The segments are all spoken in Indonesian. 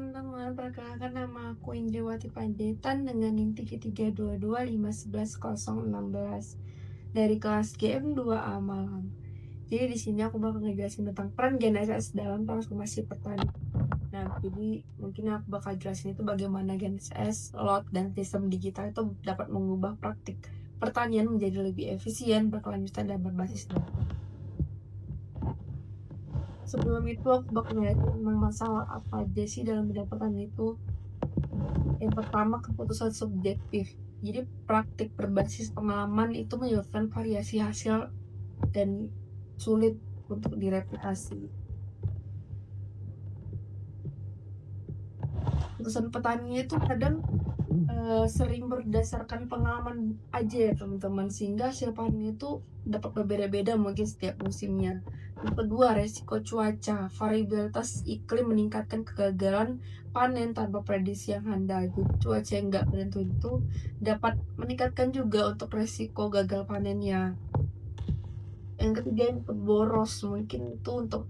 teman-teman, perkenalkan nama aku Indriwati Panjaitan dengan NIM 3322511016 dari kelas GM2A Malang. Jadi di sini aku bakal ngejelasin tentang peran GNSS dalam transformasi pertanian. Nah, jadi mungkin aku bakal jelasin itu bagaimana GNSS, lot, dan sistem digital itu dapat mengubah praktik pertanian menjadi lebih efisien, berkelanjutan, dan berbasis data. Sebelum itu aku bakal ngeliatin tentang masalah apa aja sih dalam bidang pertanian itu. Yang pertama, keputusan subjektif. Jadi praktik berbasis pengalaman itu menyebabkan variasi hasil dan sulit untuk direplikasi. Keputusan petani itu kadang sering berdasarkan pengalaman aja ya teman-teman, sehingga hasil panen itu dapat berbeda-beda mungkin setiap musimnya. Yang kedua, resiko cuaca. Variabilitas iklim meningkatkan kegagalan panen tanpa prediksi yang handal. Jadi cuaca yang nggak menentu itu dapat meningkatkan juga untuk resiko gagal panennya. Yang ketiga, yang boros. Mungkin itu untuk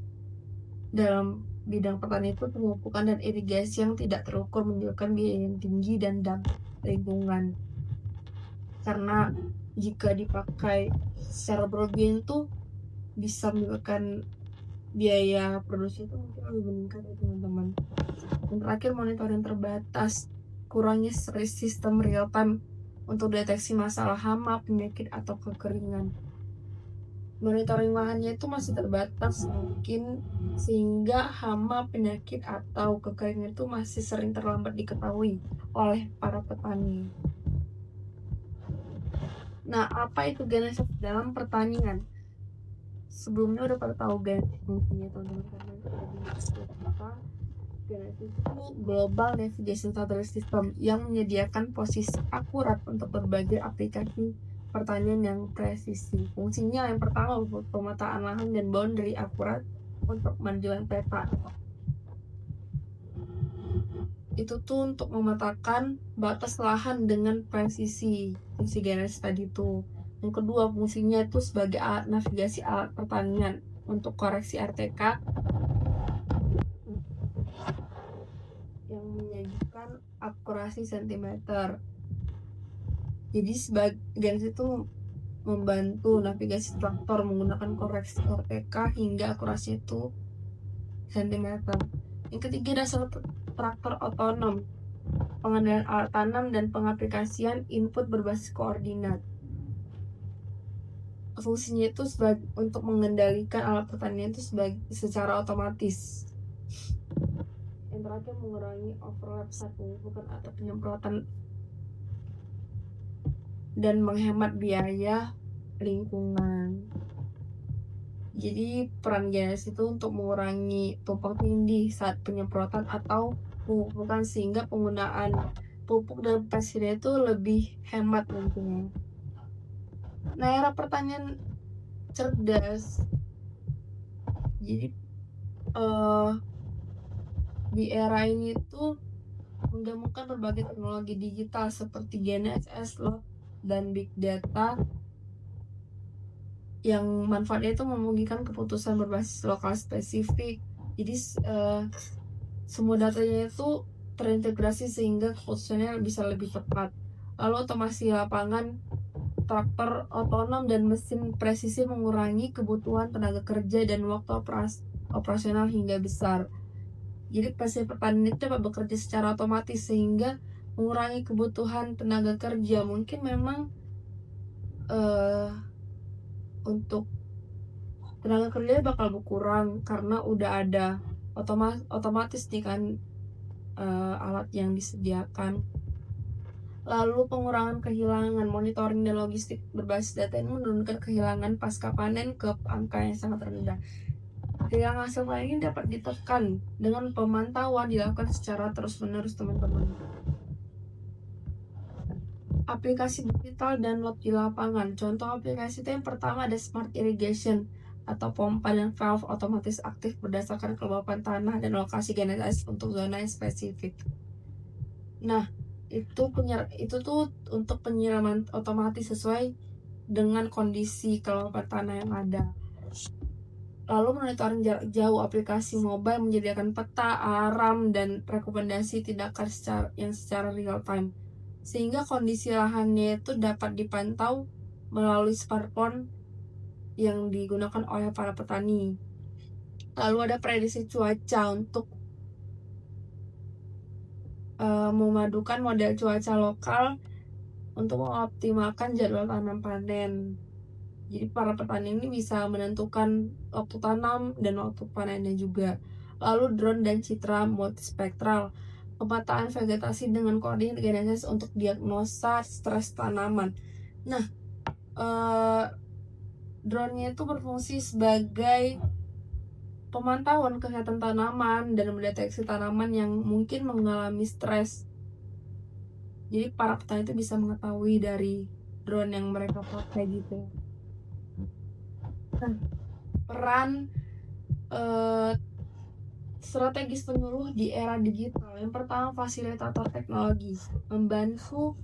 dalam bidang pertanian itu pemupukan dan irigasi yang tidak terukur menyebabkan biaya yang tinggi dan dampak lingkungan. Karena jika dipakai secara berlebihan itu bisa menyebabkan biaya produksi itu mungkin lebih meningkat ya teman-teman. Dan terakhir, monitoring terbatas. Kurangnya sistem real time untuk deteksi masalah hama, penyakit, atau kekeringan. Monitoring lahannya itu masih terbatas mungkin, sehingga hama, penyakit, atau kekeringan itu masih sering terlambat diketahui oleh para petani. Nah, apa itu GNSS dalam pertanian? Sebelumnya udah pada tahu fungsinya teman-teman. GNSS itu Global Navigation Satellite System yang menyediakan posisi akurat untuk berbagai aplikasi pertanian yang presisi. Fungsinya yang pertama, pemetaan lahan dan boundary akurat untuk menunjukkan peta. Itu tuh untuk memetakan batas lahan dengan presisi, fungsi GNSS tadi tuh. Yang kedua, fungsinya itu sebagai alat navigasi alat pertanian untuk koreksi RTK yang menyajikan akurasi sentimeter. Jadi GNSS itu membantu navigasi traktor menggunakan koreksi RTK hingga akurasi itu sentimeter. Yang ketiga, dasar traktor otonom, pengendalian alat tanam dan pengaplikasian input berbasis koordinat. Fungsinya itu untuk mengendalikan alat pertanian itu secara otomatis. Yang terakhir, mengurangi overlap saat pemupukan atau penyemprotan dan menghemat biaya lingkungan. Jadi peran GNSS itu untuk mengurangi tumpang tindih saat penyemprotan atau pemupukan, sehingga penggunaan pupuk dan pestisida itu lebih hemat nantinya. Nah, era pertanian cerdas. Jadi di era ini tuh menggabungkan berbagai teknologi digital seperti GNSS, lot, dan big data yang manfaatnya itu memungkinkan keputusan berbasis lokal spesifik. Jadi semua datanya itu terintegrasi sehingga keputusannya bisa lebih tepat. Lalu otomasi lapangan, traktor otonom dan mesin presisi mengurangi kebutuhan tenaga kerja dan waktu operasional hingga besar. Jadi mesin pertanian itu dapat bekerja secara otomatis sehingga mengurangi kebutuhan tenaga kerja. Mungkin memang untuk tenaga kerja bakal berkurang karena udah ada otomatis nih kan alat yang disediakan. Lalu pengurangan kehilangan, monitoring dan logistik berbasis data ini menurunkan kehilangan pasca panen ke angka yang sangat rendah. Kehilangan hasil panen ini dapat ditekan dengan pemantauan dilakukan secara terus-menerus teman-teman. Aplikasi digital dan lot di lapangan. Contoh aplikasi itu yang pertama ada Smart Irrigation atau pompa dan valve otomatis aktif berdasarkan kelembapan tanah dan lokasi GNSS untuk zona yang spesifik. Nah, itu tuh untuk penyiraman otomatis sesuai dengan kondisi kelembapan tanah yang ada. Lalu monitoring jarak jauh aplikasi mobile menyediakan peta, alarm, dan rekomendasi tindakan secara real time. Sehingga kondisi lahannya itu dapat dipantau melalui smartphone yang digunakan oleh para petani. Lalu ada prediksi cuaca untuk memadukan model cuaca lokal untuk mengoptimalkan jadwal tanam panen. Jadi para petani ini bisa menentukan waktu tanam dan waktu panennya juga. Lalu drone dan citra multispektral, pemetaan vegetasi dengan koordinat genesis untuk diagnosa stres tanaman. Nah, drone-nya itu berfungsi sebagai pemantauan kesehatan tanaman dan mendeteksi tanaman yang mungkin mengalami stres. Jadi para petani itu bisa mengetahui dari drone yang mereka pakai gitu. Nah, peran strategis penyuluh di era digital. Yang pertama, fasilitator teknologi, membantu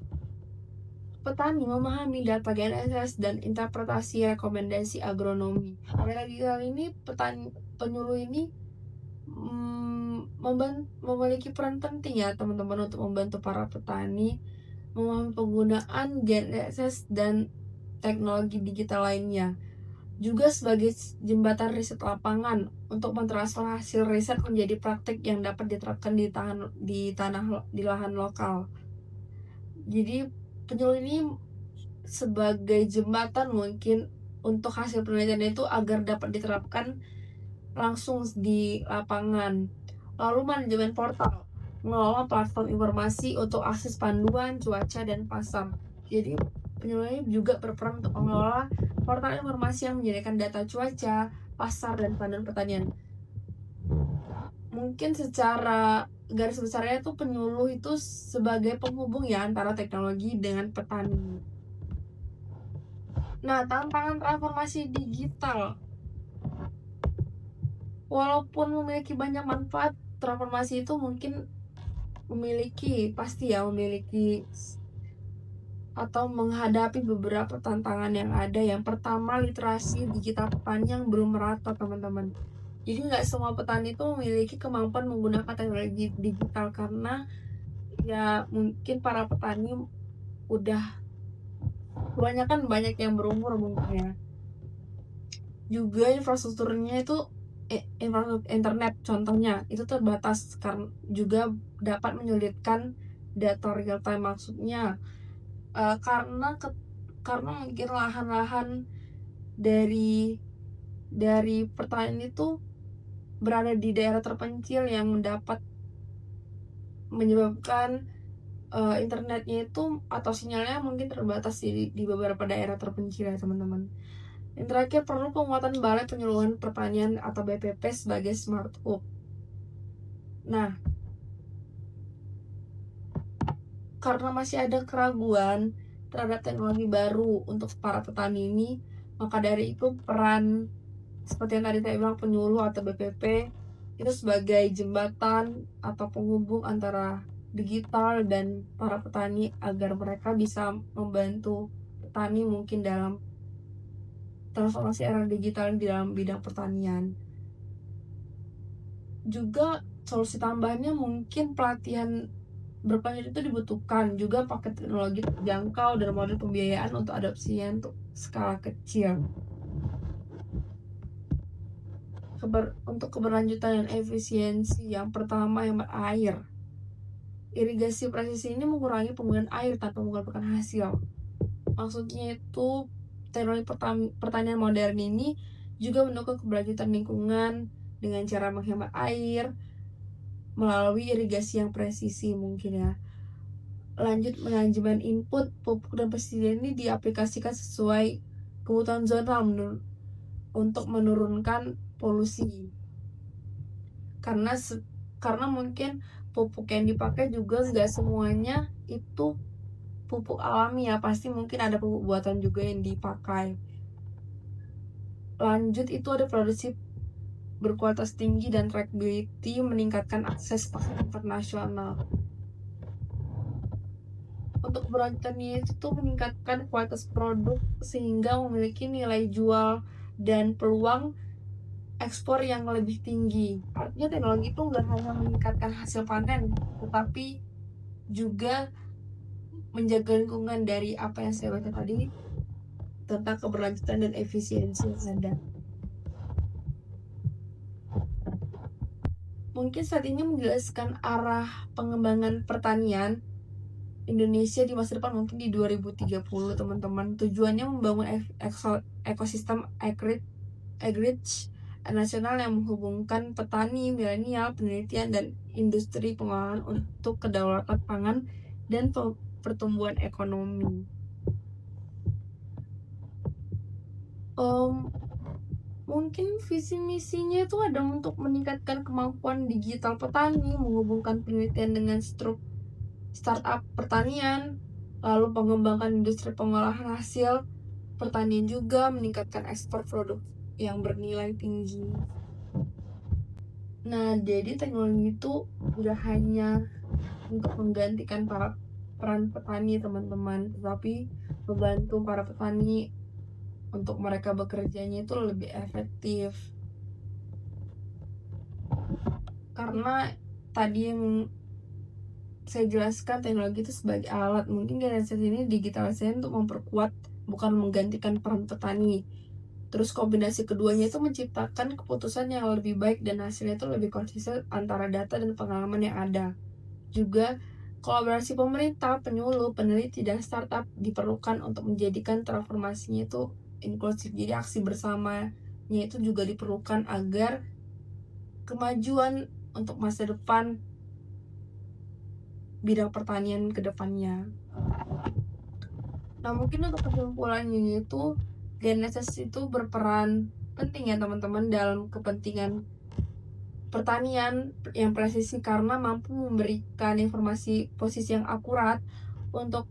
petani memahami data GNSS dan interpretasi rekomendasi agronomi. Era digital ini penyuluh ini memiliki peran penting ya teman-teman untuk membantu para petani memahami penggunaan GNSS dan teknologi digital lainnya. Juga sebagai jembatan riset lapangan untuk mentransfer hasil riset menjadi praktik yang dapat diterapkan di lahan lokal. Jadi penyuluh ini sebagai jembatan mungkin untuk hasil penelitian itu agar dapat diterapkan langsung di lapangan. Lalu manajemen portal, mengelola platform informasi untuk akses panduan cuaca dan pasar. Jadi penyuluh juga berperan untuk mengelola portal informasi yang menyediakan data cuaca, pasar, dan panduan pertanian. Mungkin secara garis besarnya tuh penyuluh itu sebagai penghubung ya antara teknologi dengan petani. Nah, tantangan transformasi digital. Walaupun memiliki banyak manfaat, transformasi itu mungkin memiliki atau menghadapi beberapa tantangan yang ada. Yang pertama, literasi digital petani yang belum merata, teman-teman. Jadi nggak semua petani itu memiliki kemampuan menggunakan teknologi digital karena ya mungkin para petani udah kebanyakan banyak yang berumur mungkin ya. Juga infrastrukturnya itu infrastruktur internet contohnya itu terbatas karena juga dapat menyulitkan data real time, maksudnya karena mungkin lahan-lahan dari pertanian itu berada di daerah terpencil yang dapat menyebabkan internetnya itu atau sinyalnya mungkin terbatas di beberapa daerah terpencil ya teman-teman. Yang terakhir, perlu penguatan Balai Penyuluhan Pertanian atau BPP sebagai smart hub. Nah, karena masih ada keraguan terhadap teknologi baru untuk para petani ini, maka dari itu peran seperti yang tadi saya bilang penyuluh atau BPP itu sebagai jembatan atau penghubung antara digital dan para petani agar mereka bisa membantu petani mungkin dalam transformasi era digital di dalam bidang pertanian. Juga solusi tambahannya mungkin pelatihan berkelanjutan itu dibutuhkan, juga paket teknologi terjangkau dan model pembiayaan untuk adopsinya untuk skala kecil. Untuk keberlanjutan dan efisiensi, yang pertama hemat air. Irigasi presisi ini mengurangi penggunaan air tanpa mengurangi hasil. Maksudnya itu teknologi pertanian modern ini juga mendukung keberlanjutan lingkungan dengan cara menghemat air melalui irigasi yang presisi mungkin ya. Lanjut, manajemen input pupuk dan pestisida ini diaplikasikan sesuai kebutuhan zona untuk menurunkan polusi. Karena mungkin pupuk yang dipakai juga nggak semuanya itu pupuk alami ya, pasti mungkin ada pupuk buatan juga yang dipakai. Lanjut, itu ada produksi berkualitas tinggi dan trackability, meningkatkan akses pasar internasional. Untuk keberlanjutannya itu meningkatkan kualitas produk sehingga memiliki nilai jual dan peluang ekspor yang lebih tinggi. Artinya teknologi itu nggak hanya meningkatkan hasil panen, tetapi juga menjaga lingkungan dari apa yang saya baca tadi tentang keberlanjutan dan efisiensi yang ada. Mungkin saat ini menjelaskan arah pengembangan pertanian Indonesia di masa depan mungkin di 2030 teman-teman. Tujuannya membangun ekosistem agrich nasional yang menghubungkan petani, milenial, penelitian, dan industri pengolahan untuk kedaulatan pangan dan pertumbuhan ekonomi. Mungkin visi misinya itu ada untuk meningkatkan kemampuan digital petani, menghubungkan penelitian dengan startup pertanian, lalu pengembangan industri pengolahan hasil pertanian juga, meningkatkan ekspor produk yang bernilai tinggi. Nah, jadi teknologi itu udah hanya untuk menggantikan peran petani teman-teman, tetapi membantu para petani untuk mereka bekerjanya itu lebih efektif. Karena tadi yang saya jelaskan teknologi itu sebagai alat, mungkin generasi ini digitalisasi untuk memperkuat bukan menggantikan peran petani. Terus kombinasi keduanya itu menciptakan keputusan yang lebih baik dan hasilnya itu lebih konsisten antara data dan pengalaman yang ada. Juga kolaborasi pemerintah, penyuluh, peneliti, dan startup diperlukan untuk menjadikan transformasinya itu inklusif. Jadi aksi bersamanya itu juga diperlukan agar kemajuan untuk masa depan bidang pertanian ke depannya. Nah, mungkin untuk kesimpulannya itu GNSS itu berperan penting ya teman-teman dalam kepentingan pertanian yang presisi karena mampu memberikan informasi posisi yang akurat untuk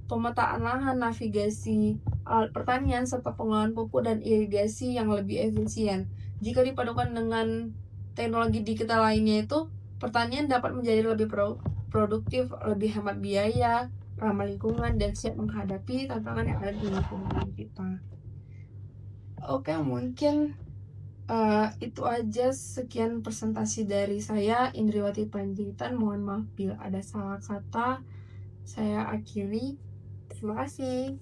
pemetaan lahan, navigasi alat pertanian, serta pengolahan pupuk dan irigasi yang lebih efisien. Jika dipadukan dengan teknologi digital lainnya itu, pertanian dapat menjadi lebih produktif, lebih hemat biaya, ramah lingkungan, dan siap menghadapi tantangan yang ada di lingkungan kita. Oke, mungkin itu aja, sekian presentasi dari saya, Indriwati Panjaitan. Mohon maaf bila ada salah kata. Saya akhiri. Terima kasih.